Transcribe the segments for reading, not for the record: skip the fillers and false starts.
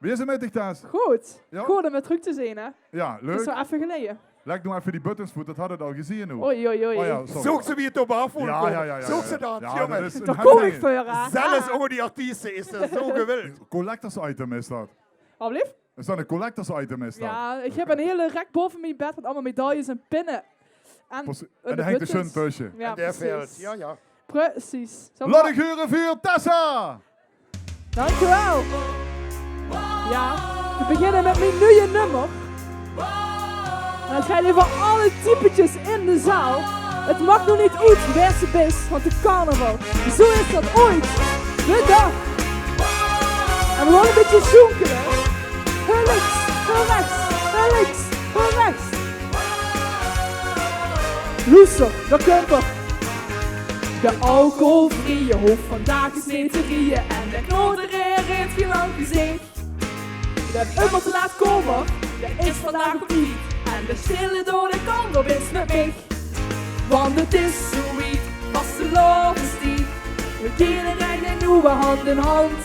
Wie is er met dich, Tess? Goed. Ja? Goed om weer terug te zien, hè? Ja, leuk. Dat is wel even geleden. Leg nou even die buttons voet, dat hadden we al gezien nu. Oei. Oh, ja, sorry. Zoek ze wie het op afvoeren Ja, komen. ja, ja, ja, Zoek ja. ze dat, Ja, jongen. dat is een Daar kom ik happening. voor, hè? Zelfs over die artiesten is dat zo geweldig. Collectors item is dat. Alblieft? Is dat een collectors item is dat? Ja, ik heb een hele rek boven mijn bed met allemaal medailles en pinnen. En En daar hangt de sun tussen. Ja, En der veld. precies. Ja. Precies. Zo Laat ik huren voor Tessa! Dankjewel. Ja, we beginnen met mijn nieuwe nummer. En het gaat even alle typetjes in de zaal. Het mag nog niet uit waar ze is, want de carnaval. Zo is dat ooit. De dag. En we gaan een beetje zoekeren. Heel links, heel rechts, heel links, heel rechts. Loeser, de kumper. De alcoholvrije hoofd vandaag is neterieën en de knoderij heeft geen lang gezicht. De ummel te laat komen, dat is vandaag ook niet. En de stille door de kant is met mij. Want het is zoiets, vastelovensstiek. We keren en nieuwe hand in hand.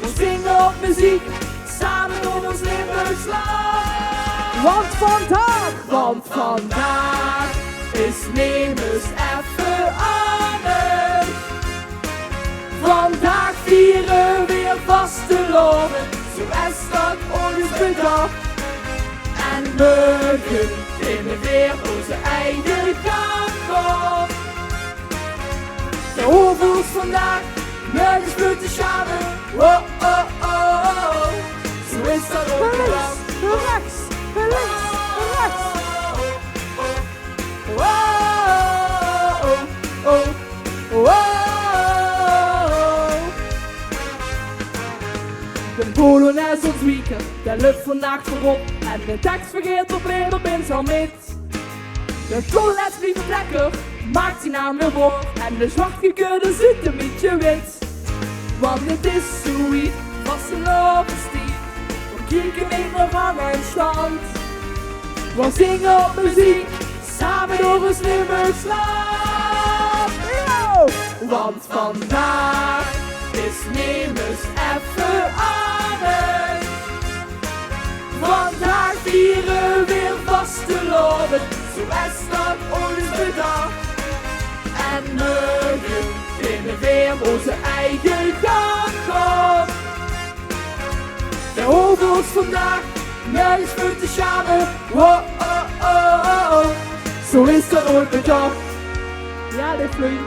We zingen op muziek, samen door ons Limburgs land. Want vandaag is nemers even anders. Vandaag vieren weer vasteloven, zoals dat ons bedacht. En morgen vinden weer onze eigen gang op. De hoevels vandaag, nergens voor te schamen. Oh, oh, oh, oh. Zo is dat ook wel. Rechts, links, rechts. Oh, oh, oh, oh, oh. De Polonaise ons weekend, de lucht vandaag voorop. En de tekst vergeet op reden in zal met. De toilet blijft lekker, maakt zijn naam weer op. En de zwartgekeurde zit een beetje wit. Want het is zoiets, vastelovensstiek. We kijken mee naar rang en stand. We zingen op muziek, samen door ons Limburgs land. Want vandaag is nemers even anders. Vandaag vieren weer vasteloven, zoals dat ons bedacht. En morgen vinden weer onze eigen gang op. De hoevels vandaag, nergens voor te schamen. Oh, oh, oh, oh, oh. Zo is dat ooit bedacht. Ja, dit vloeit.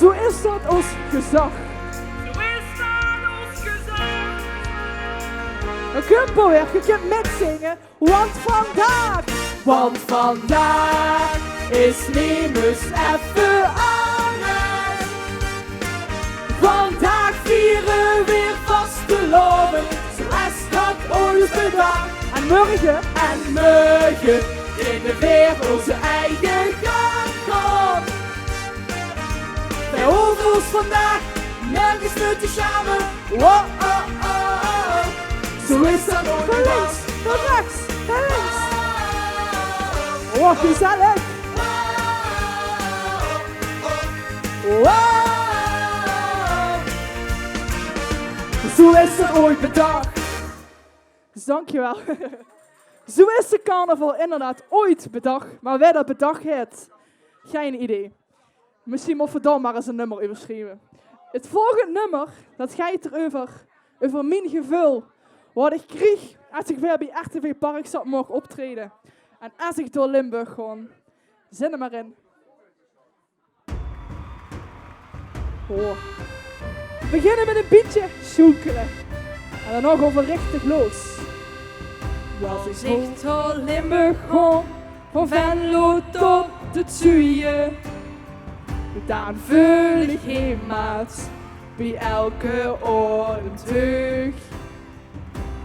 Zo is dat ons gezag. Zo is dat ons gezag. Een kumpelwerk, je kunt metzingen. Want vandaag is nemers even anders. Vandaag vieren weer vasteloven, zoals dat ooit bedacht. En morgen vinden weer onze eigen gang op. Bij hoevels vandaag, nergens voor te schamen. Oh, oh, oh, oh. Zo is dat ooit bedacht. Links, naar rechts, naar links. Oh, gezellig. Wow. Zo is het ooit bedacht. Dus dankjewel. Zo is de carnaval inderdaad ooit bedacht. Maar wij dat bedacht heeft, geen idee. Misschien moet we dan maar eens een nummer overschrijven. Het volgende nummer, dat gaat erover, over mijn gevoel. Wat ik kreeg als ik weer bij RTVParkstad mocht optreden. En als ik door Limburg gewoon. Zin er maar in. Oh. We beginnen met een beetje zoekeren. En dan nog over richtig los. Als ik door Limburg kom, van Venlo tot de Tsuije. Dan voel ik heimat bij elke ochtend terug.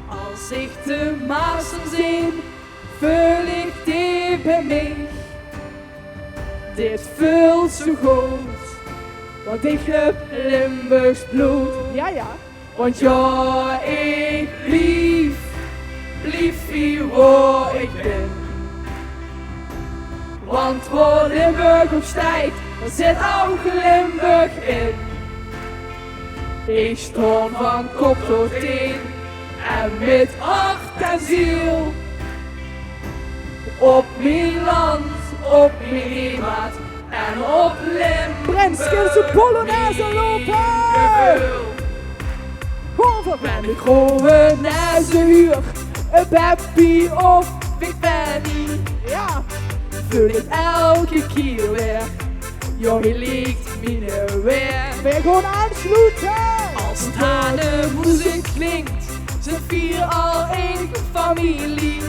Als ik de Maasen zie, voel ik die bij mij. Dit voelt zo goed, want ik heb Limburgs bloed. Ja, ja. Want ja, ik blief wie waar ik ben. Want waar Limburg op stijgt, er zit ook Limburg in. Ik stond van kop tot teen En met hart en ziel. Op mijn land, op mijn heimat en op Limburg. Brenskilse Polonaise lopen! Hoeveel ben ik gewoon naar zijn huur? Een Beppie of Big Benny? Ja! Vul ik elke keer weer. Jongen ligt me weer. Ben je gewoon aansluiten? Als het hanenmuziek klinkt, zijn vier al één familie.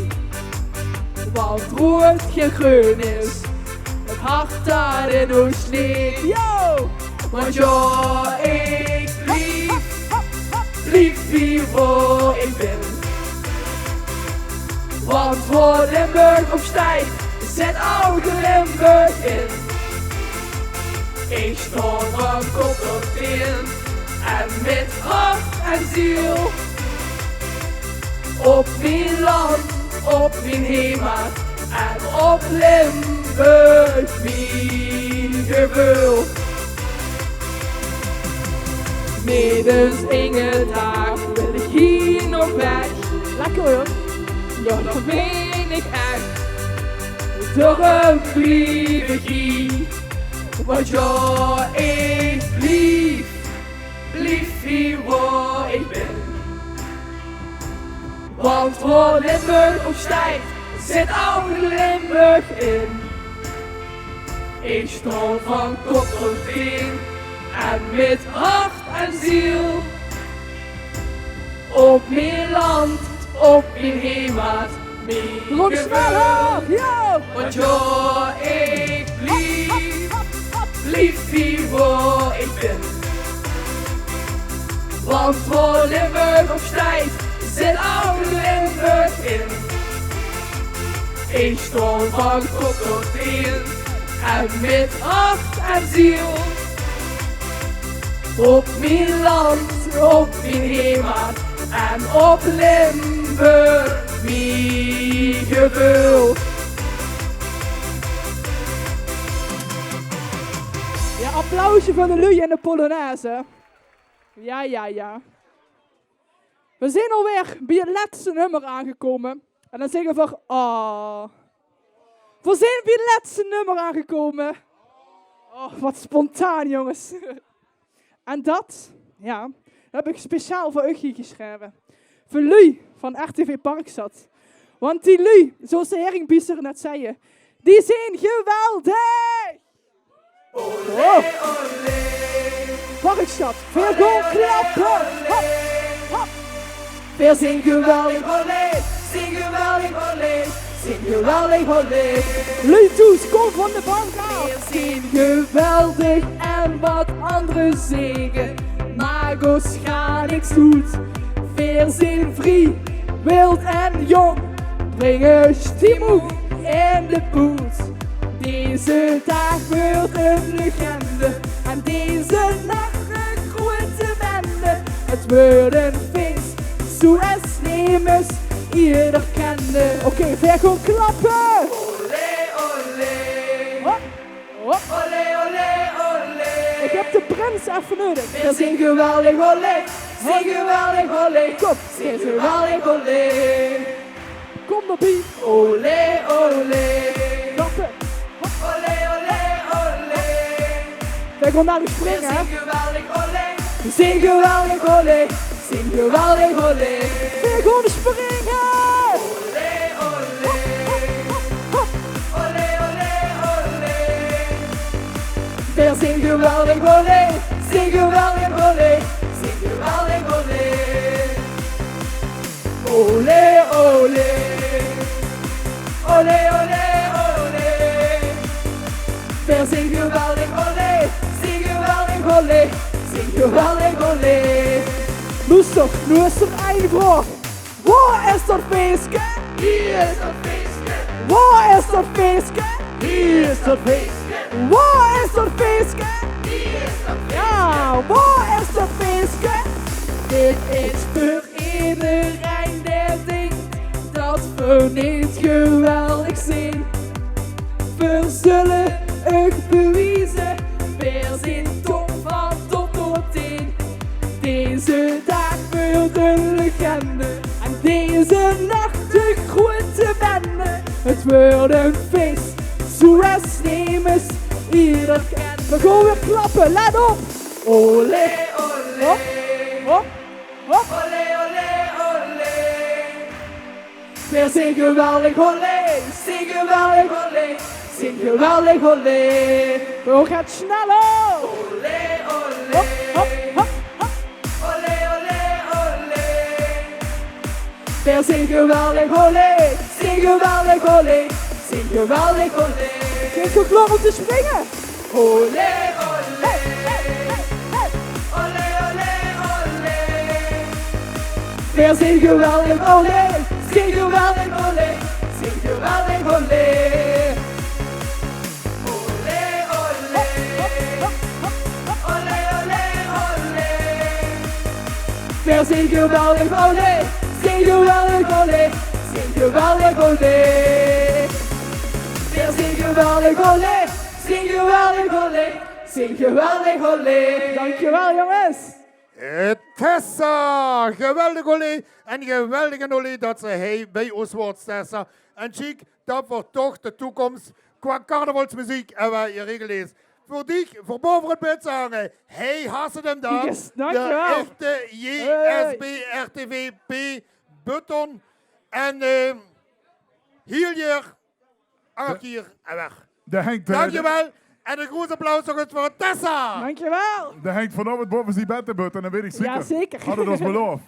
Want rood geen groen is, het hart dat in ons ligt. Yo! Want ja, ik lief wie voor ik ben. Want voor Limburg op stijg, zet oude Limburg in. Ik stond van kop tot teen en met hart en ziel. Op mijn land, op mijn heimat en op Limburg, mijn gevoel. Midden in het haar wil ik hier nog weg. Lekker hoor! Ja, dat meen ik echt. Daarom blijf ik hier. Want ja, ik blijf hier waar ik ben. Want voor Limburg op stijgt, zit oude Limburg in. Ik stond van kop tot teen en met hart en ziel. Op mijn land, op mijn heimat, mijn Rond gevoel. sneller! Yo! Want ja, ik blijf hier waar ik ben. Want voor Limburg op stijgt, zit oude Limburg in. Ik stond van kop tot teen en met hart en ziel. Op mijn land, op mijn heimat en op Limburg, mijn gevoel. Ja, applausje voor de lui en de Polonaise. Ja, ja, ja. We zijn alweer bij het laatste nummer aangekomen. En dan zeggen we we zijn bij het laatste nummer aangekomen. Oh, wat spontaan, jongens. En dat, ja, heb ik speciaal voor Uggie geschreven. Voor lui van RTVParkstad. Want die lui, zoals de Heringbiester net zei, die zijn geweldig! Oh. Parkstad, veel gewoon klappen! Hop, hop. Veel zing geweldig, olé, zing geweldig, olé, zing geweldig, olé. Lui toes, kom van de bank af! Veel zing geweldig en wat anderen zingen, maar goos ga niks goed. Veel zin vrij, wild en jong, brengen stimoe in de poet. Deze dag wordt een legende en deze nacht een grote bende. Het wordt een feest, zoals nemers ieder kende. Oké, ver gewoon klappen! Olé, olé, Hop, hop. olé, olé, olé. Ik heb de prins even nodig. Veel zing geweldig, olé, zing geweldig, olé. Kom, Zing geweldig, olé. kom erbij. Olé, olé. Klappen. Olé, olé, olé. Ver gewoon naar de springen, hè? Zing geweldig, olé. Zing geweldig, olé. Zing geweldig, olé. Ver gewoon springen! Olé, olé. Olé, olé, olé. Veel zing geweldig, olé. Zing geweldig, olé. Zing geweldig, olé. Olé, olé. Olé, olé, olé. Veel zing geweldig, olé. Zing geweldig, olé. Zing geweldig, olé. Lustig, nu is er één vraag. Waar is dat feestje? Hier is dat feestje. Waar is dat feestje? Hier is dat feestje. Waar is dat feestje? Hier is dat feestje. Ja, waar is dat feestje? Dit is voor iedereen die denkt dat we niet geweldig zijn. We zullen het bewijzen, we zijn top van top tot teen. Deze dag wordt een legende wordt een feest. Suez nemen ieder kent. We gaan weer klappen, let op. Olé, olé. Hop, hop, hop. Olé, olé, olé. Weer zing geweldig, olé. Zing geweldig, olé. Zing geweldig, olé. We gaan sneller. Olé, olé. Hop, hop, hop, hop. Olé, olé, olé. Weer zing geweldig, olé. Zing geweldig, olé. Zing geweldig, olé. Geef je klok om te springen. Olé, olé. Olé, olé, olé. Weer zing geweldig, olé. Zing geweldig, olé. Zing geweldig, olé. Olé, olé. Olé, olé, olé. Weer zing geweldig, olé. Zing geweldig, olé. Zing geweldig, olé. Weer zing geweldig, olé. Zing geweldig, olé. Zing geweldig, olé. Dankjewel, jongens. Tessa, geweldig olé. En geweldige olé dat ze bij ons wordt, Tessa. En Chic, dat wordt toch de toekomst qua carnavalsmuziek en wat je regel is. Voor die, voor boven het bed zeggen, hey, hassen hem dan. Yes, dankjewel. De echte JSB RTVP button. En hier, hier en weg. Dankjewel. En een groot applaus nog eens voor Tessa. Dankjewel. Er hangt vanavond boven die beddenbut en dan weet ik zeker. Ja, zeker. Hadden we ons beloofd.